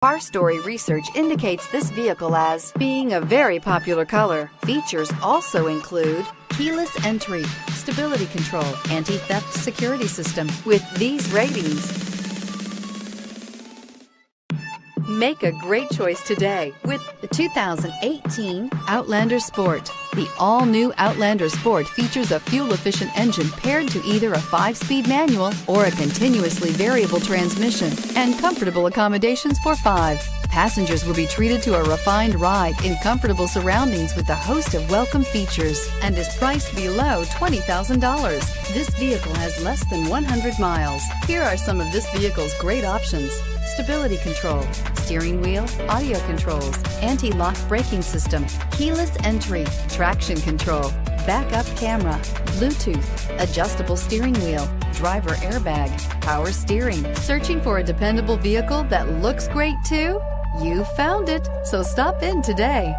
Our story research indicates this vehicle as being a very popular color. Features also include keyless entry, stability control, anti-theft security system. With these ratings, make a great choice today with the 2018 Outlander Sport. The all-new Outlander Sport features a fuel-efficient engine paired to either a 5-speed manual or a continuously variable transmission and comfortable accommodations for 5. Passengers will be treated to a refined ride in comfortable surroundings with a host of welcome features and is priced below $20,000. This vehicle has less than 100 miles. Here are some of this vehicle's great options: stability control, steering wheel audio controls, anti-lock braking system, keyless entry, traction control, backup camera, Bluetooth, adjustable steering wheel, driver airbag, power steering. Searching for a dependable vehicle that looks great too? You found it, so stop in today.